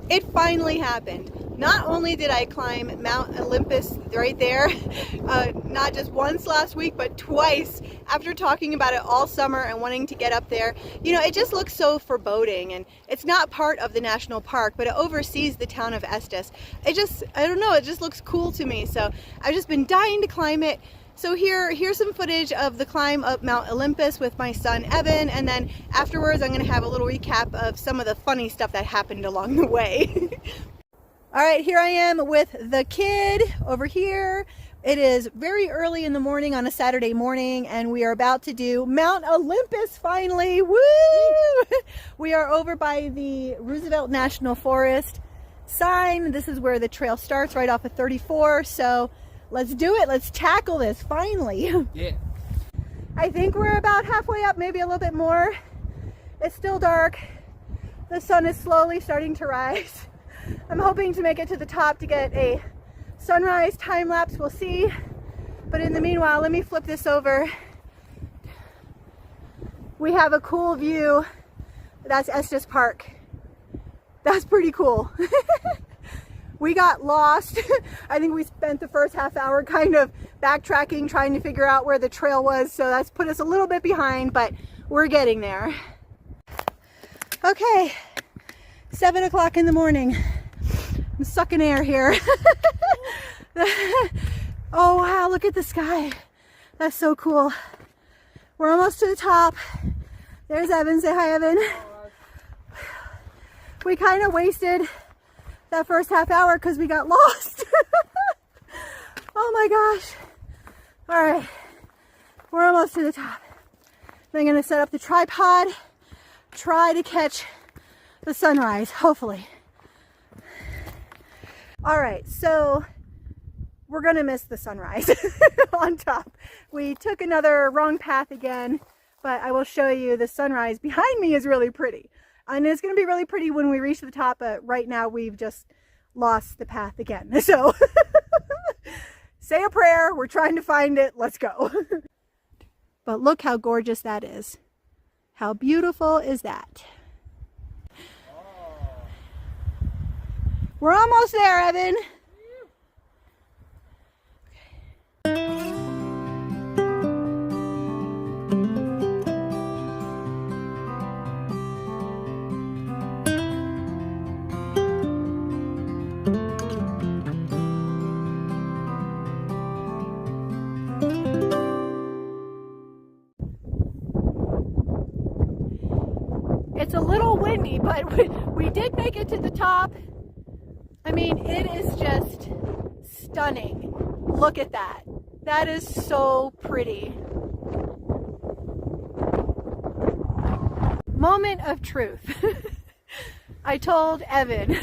It finally happened. Not only did I climb Mount Olympus right there, not just once last week, but twice after talking about it all summer and wanting to get up there. You know, it just looks so foreboding, and it's not part of the national park, but it oversees the town of Estes. I don't know, it just looks cool to me. So I've just been dying to climb it. So here's some footage of the climb up Mount Olympus with my son Evan, and then afterwards I'm going to have a little recap of some of the funny stuff that happened along the way. All right, here I am with the kid over here. It is very early in the morning on a Saturday morning, and we are about to do Mount Olympus finally. Woo! We are over by the Roosevelt National Forest sign. This is where the trail starts, right off of 34. So let's do it. Let's tackle this finally. Yeah. I think we're about halfway up, maybe a little bit more. It's still dark. The sun is slowly starting to rise. I'm hoping to make it to the top to get a sunrise time lapse. We'll see. But in the meanwhile, let me flip this over. We have a cool view. That's Estes Park. That's pretty cool. We got lost. I think we spent the first half hour kind of backtracking, trying to figure out where the trail was. So that's put us a little bit behind, but we're getting there. Okay, 7 o'clock in the morning. I'm sucking air here. Oh wow, look at the sky. That's so cool. We're almost to the top. There's Evan. Say hi, Evan. We kind of wasted that first half hour because we got lost. Oh my gosh. All right, we're almost to the top. I'm gonna set up the tripod, try to catch the sunrise, hopefully. All right, so we're gonna miss the sunrise on top. We took another wrong path again, but I will show you the sunrise behind me is really pretty. And it's gonna be really pretty when we reach the top, but right now we've just lost the path again. So say a prayer, we're trying to find it, let's go. But look how gorgeous that is. How beautiful is that? We're almost there, Evan. It's a little windy, but we did make it to the top. I mean, it is just stunning. Look at that. That is so pretty. Moment of truth. I told Evan,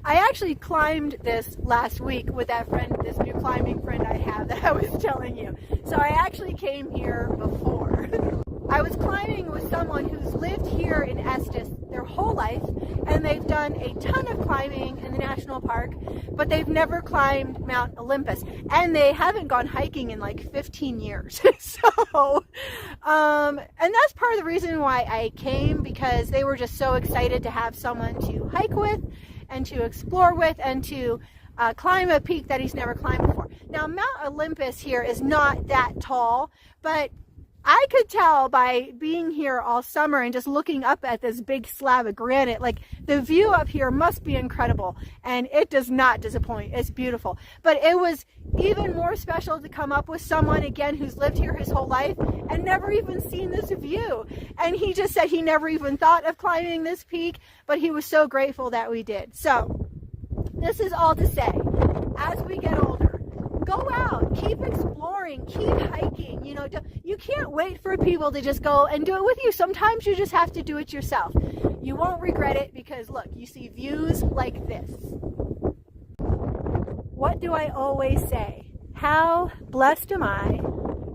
I actually climbed this last week with that friend, this new climbing friend I have that I was telling you. So I actually came here before. I was climbing with someone who's lived here in Estes their whole life, and they've done a ton of climbing in the national park, but they've never climbed Mount Olympus, and they haven't gone hiking in like 15 years. So, and that's part of the reason why I came, because they were just so excited to have someone to hike with and to explore with and to climb a peak that he's never climbed before. Now, Mount Olympus here is not that tall, but I could tell by being here all summer and just looking up at this big slab of granite, like the view up here must be incredible, and it does not disappoint. It's beautiful. But it was even more special to come up with someone again who's lived here his whole life and never even seen this view. And he just said he never even thought of climbing this peak, but he was so grateful that we did. So this is all to say, as we get older, go out, keep exploring, keep hiking. You know, you can't wait for people to just go and do it with you. Sometimes you just have to do it yourself. You won't regret it, because look, you see views like this. What do I always say? How blessed am I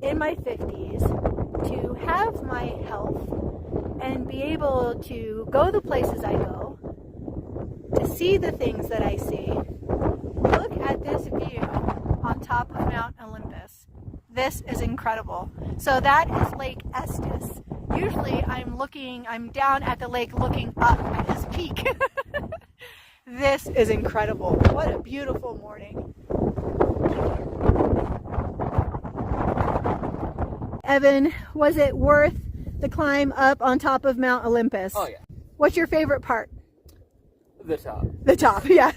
in my 50s to have my health and be able to go the places I go, to see the things that I see. Look at this view on top of Mount Olympus. This is incredible. So that is Lake Estes. Usually I'm down at the lake looking up at this peak. This is incredible. What a beautiful morning. Evan, was it worth the climb up on top of Mount Olympus? Oh yeah. What's your favorite part? The top. The top, yeah.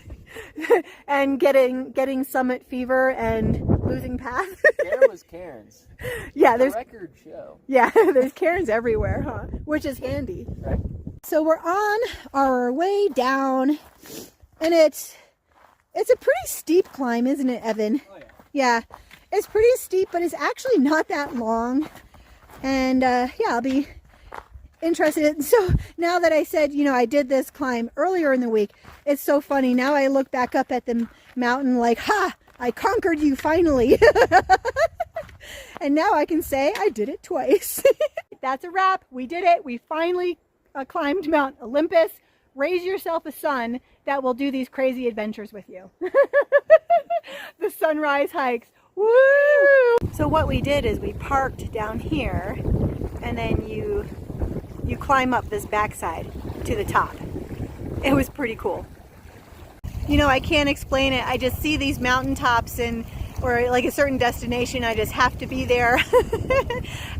And getting summit fever and losing path. There was cairns. Yeah, there's a record show. Yeah, there's cairns everywhere, huh? Which is handy. Right. So we're on our way down, and it's a pretty steep climb, isn't it, Evan? Oh yeah. Yeah, it's pretty steep, but it's actually not that long. And yeah, I'll be interested. So now that I said, you know, I did this climb earlier in the week, it's so funny. Now I look back up at the mountain like, ha, I conquered you finally. And now I can say I did it twice. That's a wrap. We did it. We finally climbed Mount Olympus. Raise yourself a son that will do these crazy adventures with you. The sunrise hikes. Woo! So what we did is we parked down here, and then you climb up this backside to the top. It was pretty cool. You know, I can't explain it. I just see these mountaintops or like a certain destination, I just have to be there.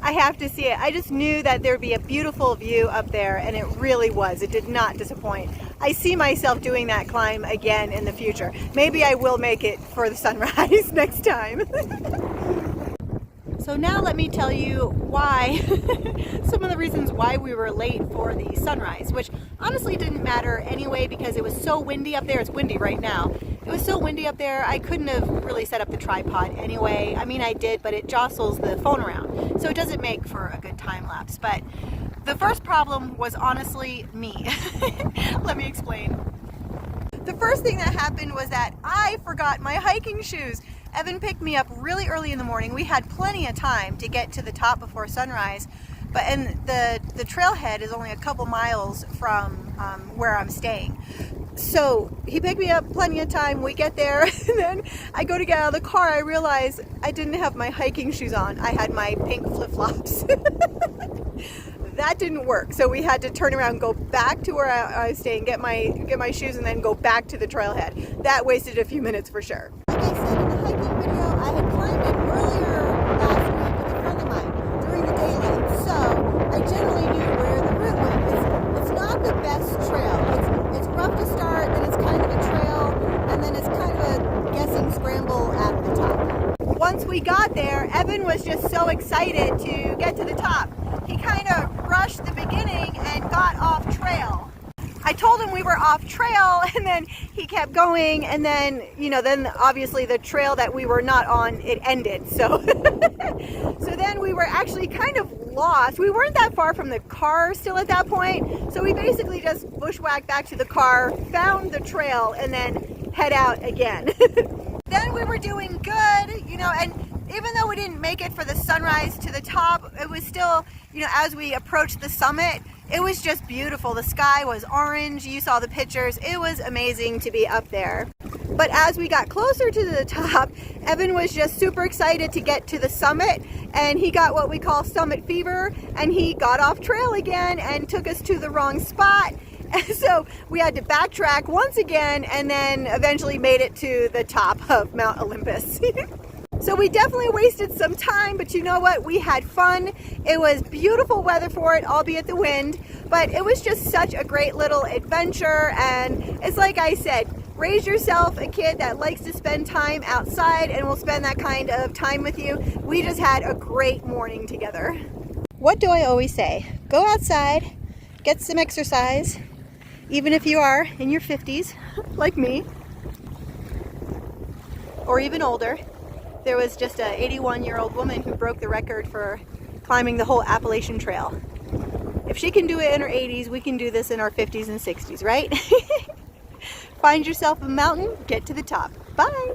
I have to see it. I just knew that there'd be a beautiful view up there, and it really was. It did not disappoint. I see myself doing that climb again in the future. Maybe I will make it for the sunrise next time. So now let me tell you why, some of the reasons why we were late for the sunrise, which honestly didn't matter anyway because it was so windy up there. It's windy right now. It was so windy up there, I couldn't have really set up the tripod anyway. I mean, I did, but it jostles the phone around, so it doesn't make for a good time lapse. But the first problem was honestly me. Let me explain. The first thing that happened was that I forgot my hiking shoes. Evan picked me up really early in the morning. We had plenty of time to get to the top before sunrise, and the trailhead is only a couple miles from where I'm staying. So he picked me up plenty of time. We get there, and then I go to get out of the car. I realize I didn't have my hiking shoes on. I had my pink flip-flops. That didn't work. So we had to turn around, go back to where I was staying, get my shoes, and then go back to the trailhead. That wasted a few minutes for sure. Like I said in the hiking video, I had climbed it earlier last week with a friend of mine during the daylight, so I generally knew where the route went. It's not the best trail. It's rough to start, then it's kind of a trail, and then it's kind of a guessing scramble at the top. Once we got there, Evan was just so excited to get to the top. He kind of rushed the beginning and got off trail. I told him we were off trail, and then he kept going, and then, you know, then obviously the trail that we were not on, it ended. So so then we were actually kind of lost. We weren't that far from the car still at that point, so we basically just bushwhacked back to the car, found the trail, and then head out again. Then we were doing good, you know, and even though we didn't make it for the sunrise to the top, it was still, you know, as we approached the summit, it was just beautiful. The sky was orange. You saw the pictures. It was amazing to be up there. But as we got closer to the top, Evan was just super excited to get to the summit, and he got what we call summit fever, and he got off trail again and took us to the wrong spot. And so we had to backtrack once again, and then eventually made it to the top of Mount Olympus. So we definitely wasted some time, but you know what? We had fun. It was beautiful weather for it, albeit the wind, but it was just such a great little adventure. And it's like I said, raise yourself a kid that likes to spend time outside and will spend that kind of time with you. We just had a great morning together. What do I always say? Go outside, get some exercise, even if you are in your 50s, like me, or even older. There was just an 81-year-old woman who broke the record for climbing the whole Appalachian Trail. If she can do it in her 80s, we can do this in our 50s and 60s, right? Find yourself a mountain, get to the top. Bye!